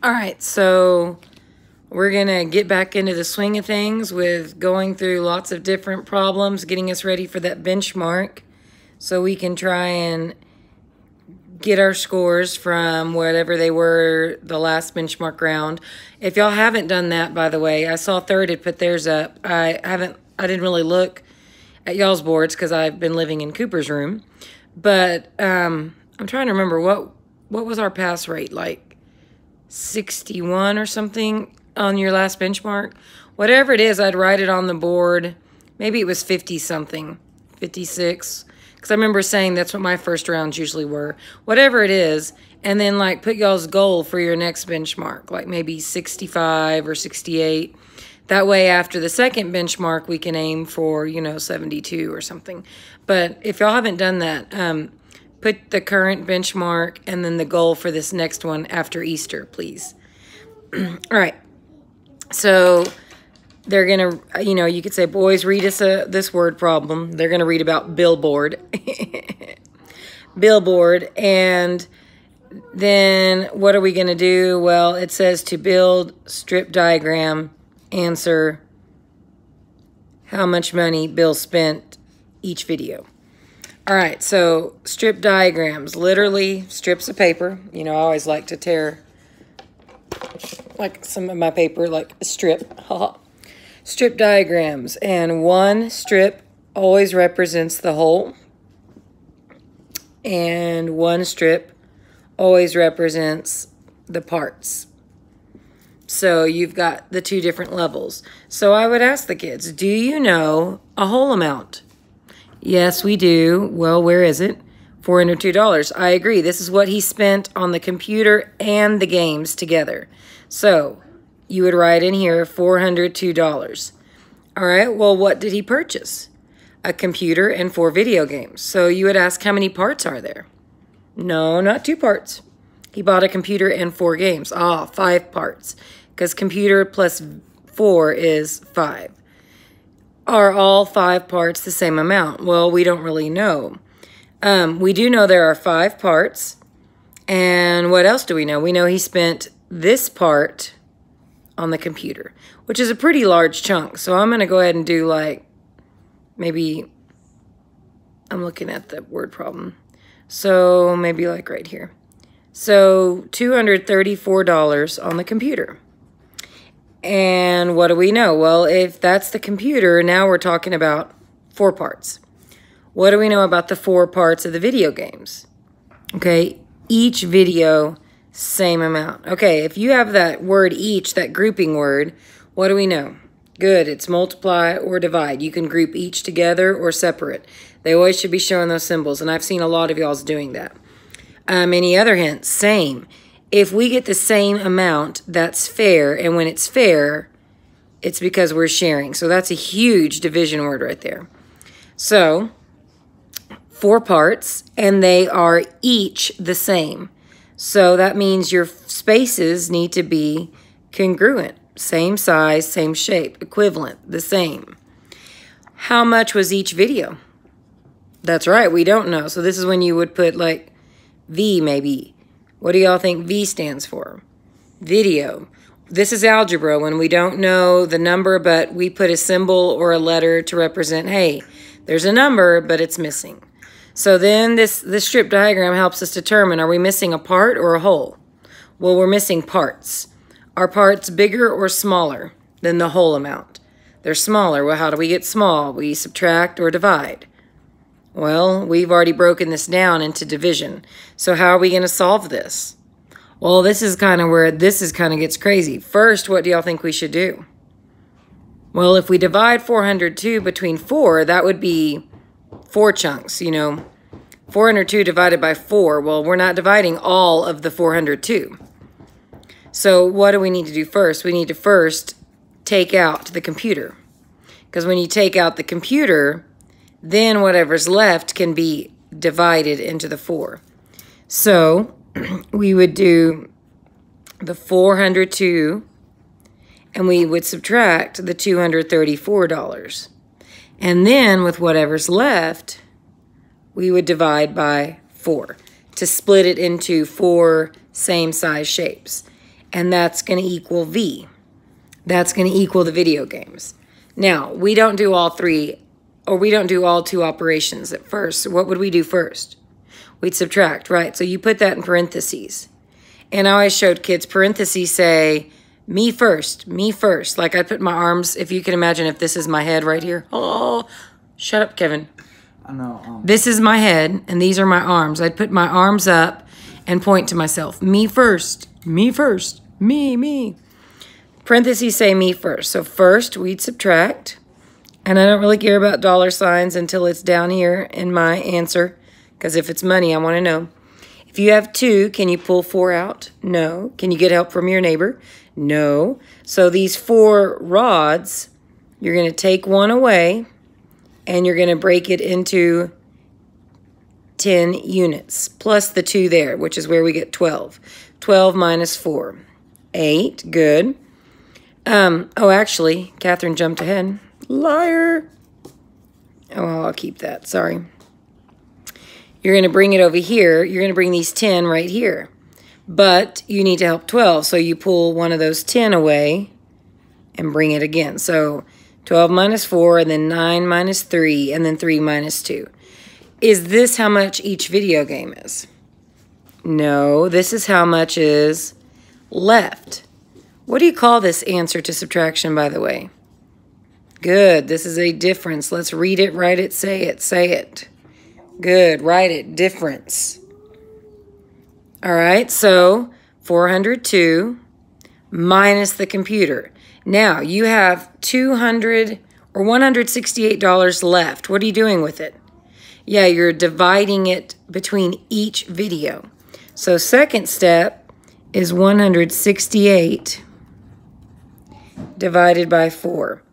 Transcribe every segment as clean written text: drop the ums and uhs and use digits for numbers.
All right, so we're going to get back into the swing of things with going through lots of different problems, getting us ready for that benchmark so we can try and get our scores from whatever they were the last benchmark round. If y'all haven't done that, by the way, I saw Third had put theirs up. I didn't really look at y'all's boards because I've been living in Cooper's room. But I'm trying to remember what was our pass rate, like 61 or something on your last benchmark. Whatever it is, I'd write it on the board. Maybe it was 50 something, 56. Because I remember saying that's what my first rounds usually were. Whatever it is, and then like put y'all's goal for your next benchmark, like maybe 65 or 68. That way after the second benchmark, we can aim for, 72 or something. But if y'all haven't done that, put the current benchmark and then the goal for this next one after Easter, please. All right. So they're going to, you could say, boys, read us this word problem. They're going to read about billboard. Billboard. And then what are we going to do? Well, it says to build strip diagram, answer how much money Bill spent each video. All right, so strip diagrams, literally strips of paper. I always like to tear like some of my paper, like a strip. Strip diagrams, and one strip always represents the whole, and one strip always represents the parts. So you've got the two different levels. So I would ask the kids, do you know a whole amount? Yes, we do. Well, where is it? $402. I agree. This is what he spent on the computer and the games together. So you would write in here $402. All right, well, what did he purchase? A computer and 4 video games. So you would ask, how many parts are there? No, not 2 parts. He bought a computer and 4 games. 5 parts. Because computer plus 4 is 5. Are all 5 parts the same amount? Well, we don't really know. We do know there are 5 parts. And what else do we know? We know he spent this part on the computer, which is a pretty large chunk. So I'm going to go ahead and do like, maybe, I'm looking at the word problem. So maybe like right here. So $234 on the computer. And what do we know? Well, if that's the computer, now we're talking about 4 parts. What do we know about the 4 parts of the video games? Okay, each video, same amount. Okay, if you have that word each, that grouping word, what do we know? Good, it's multiply or divide. You can group each together or separate. They always should be showing those symbols, and I've seen a lot of y'all's doing that. Any other hints? Same. If we get the same amount, that's fair. And when it's fair, it's because we're sharing. So that's a huge division word right there. So 4 parts, and they are each the same. So that means your spaces need to be congruent. Same size, same shape, equivalent, the same. How much was each video? That's right, we don't know. So this is when you would put like V maybe. What do y'all think V stands for? Video. This is algebra when we don't know the number, but we put a symbol or a letter to represent, hey, there's a number, but it's missing. So then this strip diagram helps us determine, are we missing a part or a whole? Well, we're missing parts. Are parts bigger or smaller than the whole amount? They're smaller. Well, how do we get small? We subtract or divide. Well, we've already broken this down into division. So how are we going to solve this? Well, this is kind of where this kind of gets crazy. First, what do y'all think we should do? Well, if we divide 402 between 4, that would be 4 chunks, 402 divided by 4. Well, we're not dividing all of the 402. So what do we need to do first? We need to first take out the computer. Because when you take out the computer, then whatever's left can be divided into the 4. So we would do the 402 and we would subtract the $234. And then with whatever's left, we would divide by 4 to split it into 4 same size shapes. and that's going to equal V. That's going to equal the video games. Now, we don't do all three, or we don't do all two operations at first. So what would we do first? We'd subtract, right? So you put that in parentheses. And I always showed kids, parentheses say, me first, me first. Like I put my arms, if you can imagine if this is my head right here. Oh, shut up, Kevin. I know. This is my head, and these are my arms. I'd put my arms up and point to myself. Me first, me first, me. Parentheses say me first. So first, we'd subtract. And I don't really care about dollar signs until it's down here in my answer. Because if it's money, I want to know. If you have 2, can you pull 4 out? No. Can you get help from your neighbor? No. So these 4 rods, you're going to take 1 away, and you're going to break it into 10 units, plus the 2 there, which is where we get 12. 12 minus 4. 8. Good. Oh, actually, Catherine jumped ahead. Liar. Oh, well, I'll keep that. Sorry. You're going to bring it over here. You're going to bring these 10 right here. But you need to help 12. So you pull one of those 10 away and bring it again. So 12 minus 4, and then 9 minus 3, and then 3 minus 2. Is this how much each video game is? No, this is how much is left. What do you call this answer to subtraction, by the way? Good. This is a difference. Let's read it, write it, say it. Say it. Good. Write it. Difference. All right. So 402 minus the computer. Now you have $200 or $168 left. What are you doing with it? Yeah, you're dividing it between each video. So second step is 168 divided by 4.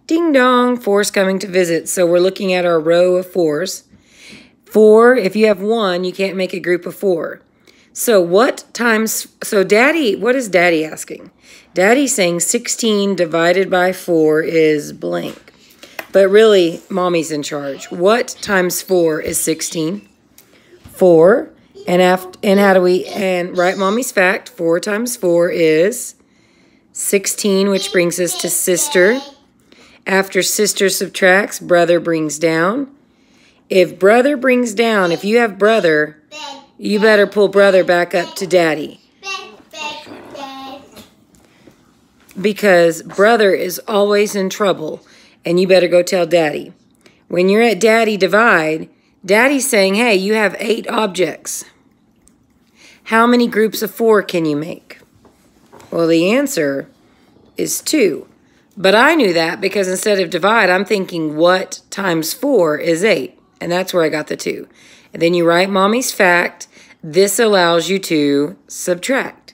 Ding dong, 4's coming to visit. So we're looking at our row of 4's. 4, if you have 1, you can't make a group of 4. So what is Daddy asking? Daddy's saying 16 divided by 4 is blank. But really, Mommy's in charge. What times 4 is 16? 4. And write Mommy's fact. 4 times 4 is 16, which brings us to sister. After sister subtracts, brother brings down. If brother brings down, if you have brother, you better pull brother back up to daddy. Because brother is always in trouble, and you better go tell daddy. When you're at daddy divide, daddy's saying, hey, you have 8 objects. How many groups of 4 can you make? Well, the answer is 2. But I knew that because instead of divide, I'm thinking what times 4 is 8. And that's where I got the 2. And then you write Mommy's fact. This allows you to subtract.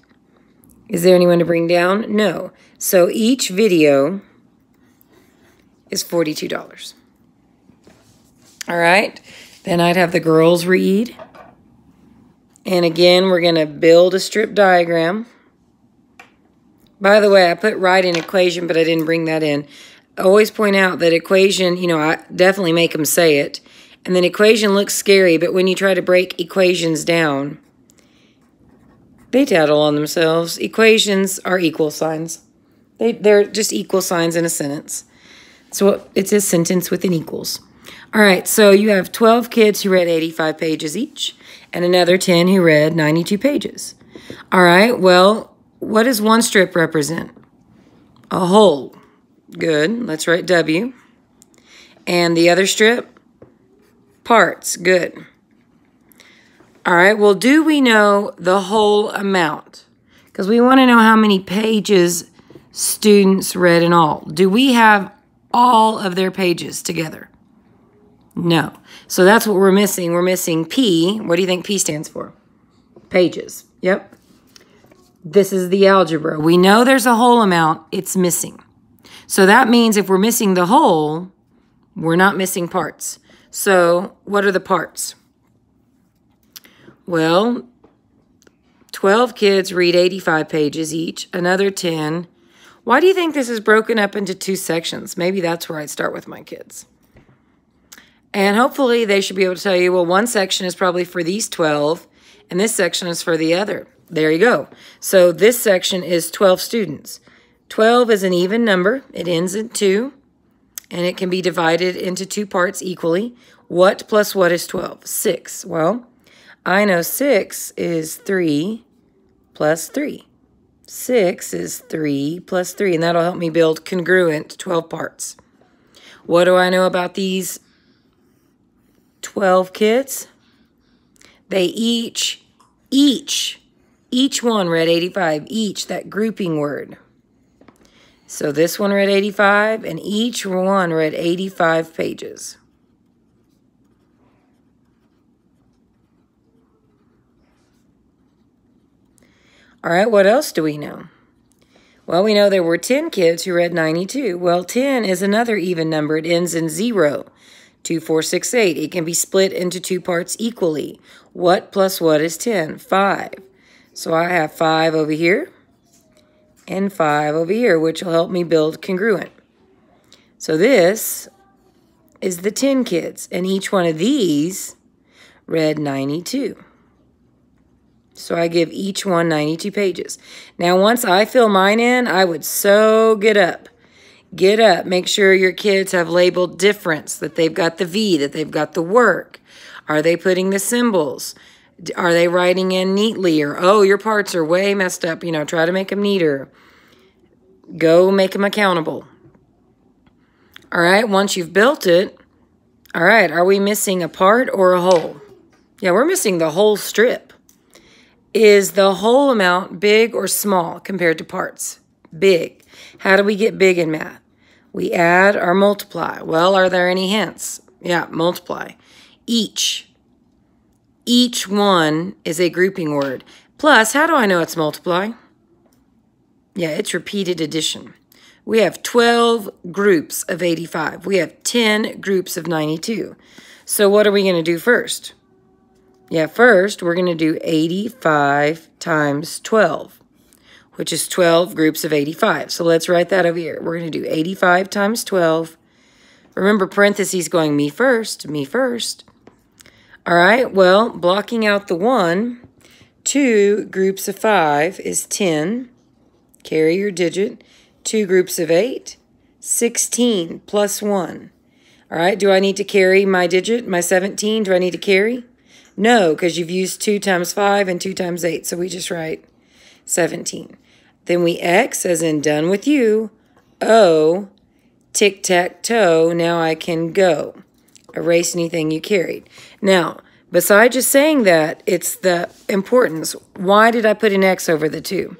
Is there anyone to bring down? No. So each video is $42. All right. Then I'd have the girls read. And again, we're going to build a strip diagram. By the way, I put right in equation, but I didn't bring that in. I always point out that equation, I definitely make them say it. And then equation looks scary, but when you try to break equations down, they tattle on themselves. Equations are equal signs. They're just equal signs in a sentence. So it's a sentence with an equals. All right, so you have 12 kids who read 85 pages each, and another 10 who read 92 pages. All right, well, what does one strip represent? A whole. Good. Let's write W. And the other strip? Parts. Good. All right. Well, do we know the whole amount? Because we want to know how many pages students read in all. Do we have all of their pages together? No. So that's what we're missing. We're missing P. What do you think P stands for? Pages. Yep. This is the algebra. We know there's a whole amount. It's missing. So that means if we're missing the whole, we're not missing parts. So what are the parts? Well, 12 kids read 85 pages each, another 10. Why do you think this is broken up into 2 sections? Maybe that's where I'd start with my kids. And hopefully they should be able to tell you, well, one section is probably for these 12, and this section is for the other. There you go. So this section is 12 students. 12 is an even number. It ends in 2, and it can be divided into 2 parts equally. What plus what is 12? 6. Well, I know 6 is 3 plus 3. 6 is 3 plus 3, and that'll help me build congruent 12 parts. What do I know about these 12 kids? They each one read 85, each, that grouping word. So this one read 85, and each one read 85 pages. All right, what else do we know? Well, we know there were 10 kids who read 92. Well, 10 is another even number. It ends in 0. 2, 4, 6, 8. It can be split into 2 parts equally. What plus what is 10? 5. So I have 5 over here and 5 over here, which will help me build congruent. So this is the 10 kids, and each one of these read 92. So I give each one 92 pages. Now, once I fill mine in, I would so get up. Get up. Make sure your kids have labeled difference, that they've got the V, that they've got the work. Are they putting the symbols? Are they writing in neatly? Or, oh, your parts are way messed up. You know, try to make them neater. Go make them accountable. All right, once you've built it, all right, are we missing a part or a whole? Yeah, we're missing the whole strip. Is the whole amount big or small compared to parts? Big. How do we get big in math? We add or multiply. Well, are there any hints? Yeah, multiply. Each. Each one is a grouping word. Plus, how do I know it's multiply? Yeah, it's repeated addition. We have 12 groups of 85. We have 10 groups of 92. So what are we going to do first? Yeah, first we're going to do 85 times 12, which is 12 groups of 85. So let's write that over here. We're going to do 85 times 12. Remember, parentheses going me first, me first. All right, well, blocking out the 1, 2 groups of 5 is 10. Carry your digit. 2 groups of 8, 16 plus 1. All right, do I need to carry my digit, my 17? Do I need to carry? No, because you've used 2 times 5 and 2 times 8, so we just write 17. Then we X, as in done with you. O, tic-tac-toe, now I can go. Erase anything you carried. Now, besides just saying that, it's the importance. Why did I put an X over the 2?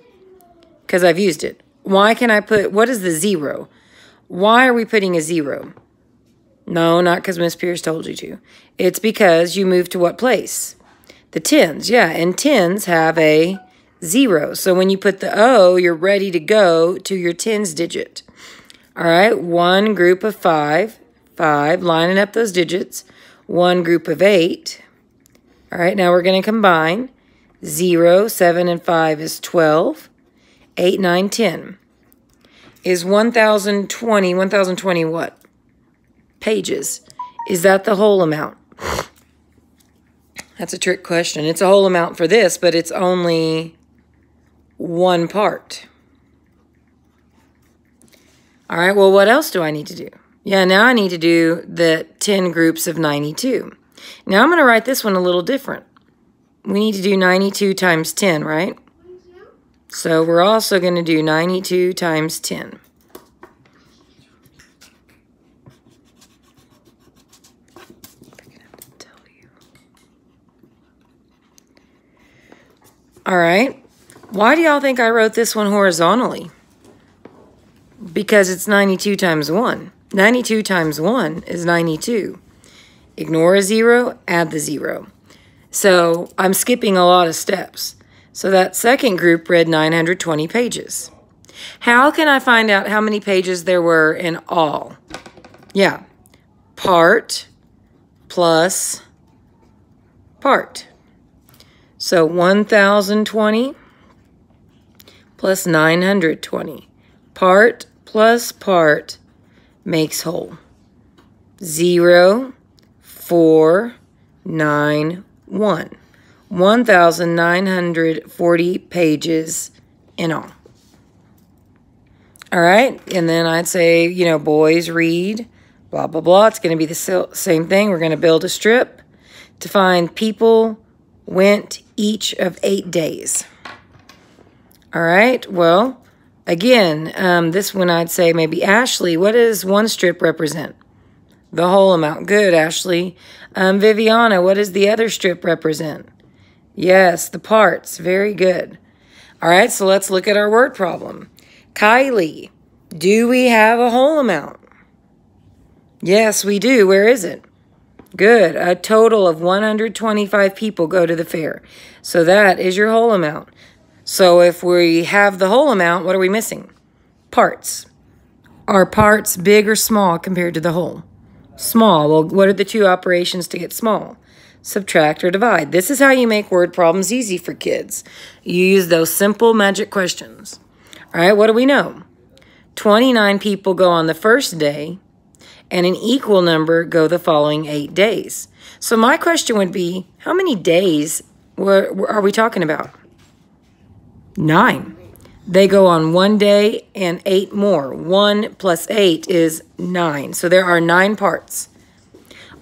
Because I've used it. Why can I put, what is the 0? Why are we putting a 0? No, not because Miss Pierce told you to. It's because you moved to what place? The tens, yeah, and tens have a 0. So when you put the O, you're ready to go to your tens digit. All right, 1 group of 5, lining up those digits. 1 group of 8. All right, now we're going to combine. 0, 7, and 5 is 12. 8, 9, 10. Is 1,020 what? Pages. Is that the whole amount? That's a trick question. It's a whole amount for this, but it's only 1 part. All right, well, what else do I need to do? Yeah, now I need to do the 10 groups of 92. Now I'm going to write this one a little different. We need to do 92 times 10, right? So we're also going to do 92 times 10. All right. Why do y'all think I wrote this one horizontally? Because it's 92 times 1. 92 times 1 is 92. Ignore a 0, add the 0. So I'm skipping a lot of steps. So that second group read 920 pages. How can I find out how many pages there were in all? Yeah, part plus part. So 1,020 plus 920. Part plus part makes whole. 0, 4, 9, 1. 1,940 pages in all. All right, and then I'd say, you know, boys read, blah, blah, blah. It's going to be the same thing. We're going to build a strip to find people went each of 8 days. All right, well, again, this one I'd say maybe Ashley, what does one strip represent? The whole amount. Good, Ashley. Viviana, what does the other strip represent? Yes, the parts. Very good. All right, so let's look at our word problem. Kylie, do we have a whole amount? Yes, we do. Where is it? Good. A total of 125 people go to the fair. So that is your whole amount. So if we have the whole amount, what are we missing? Parts. Are parts big or small compared to the whole? Small. Well, what are the two operations to get small? Subtract or divide. This is how you make word problems easy for kids. You use those simple magic questions. All right, what do we know? 29 people go on the first day, and an equal number go the following 8 days. So my question would be, how many days are we talking about? 9. They go on 1 day and 8 more. 1 plus 8 is 9. So there are 9 parts.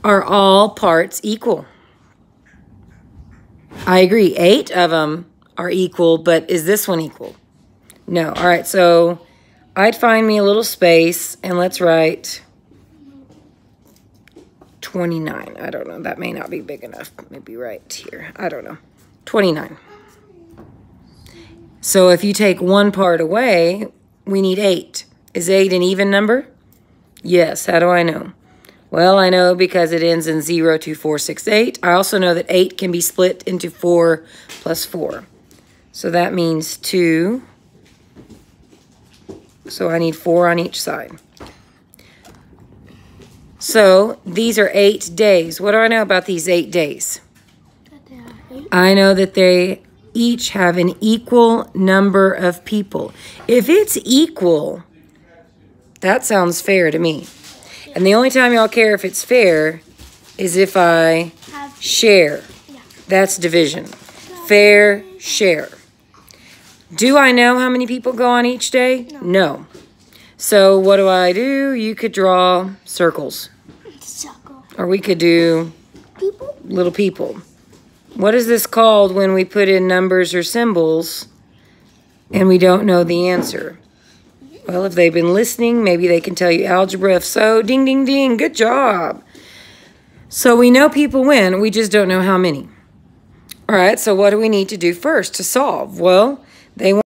Are all parts equal? I agree. 8 of them are equal, but is this one equal? No. All right, so I'd find me a little space, and let's write 29. I don't know. That may not be big enough. Maybe right here. I don't know. 29. So if you take one part away, we need 8. Is 8 an even number? Yes. How do I know? Well, I know because it ends in 0, 2, 4, 6, 8. I also know that 8 can be split into 4 plus 4. So that means 2. So I need 4 on each side. So these are 8 days. What do I know about these 8 days? I know that they each have an equal number of people. If it's equal, that sounds fair to me. And the only time y'all care if it's fair is if I share. That's division. Fair share. Do I know how many people go on each day? No. So what do? You could draw circles. Or we could do little people. What is this called when we put in numbers or symbols and we don't know the answer? Well, if they've been listening, maybe they can tell you algebra. If so, ding, ding, ding, good job. So we know people win, we just don't know how many. All right, so what do we need to do first to solve? Well, they want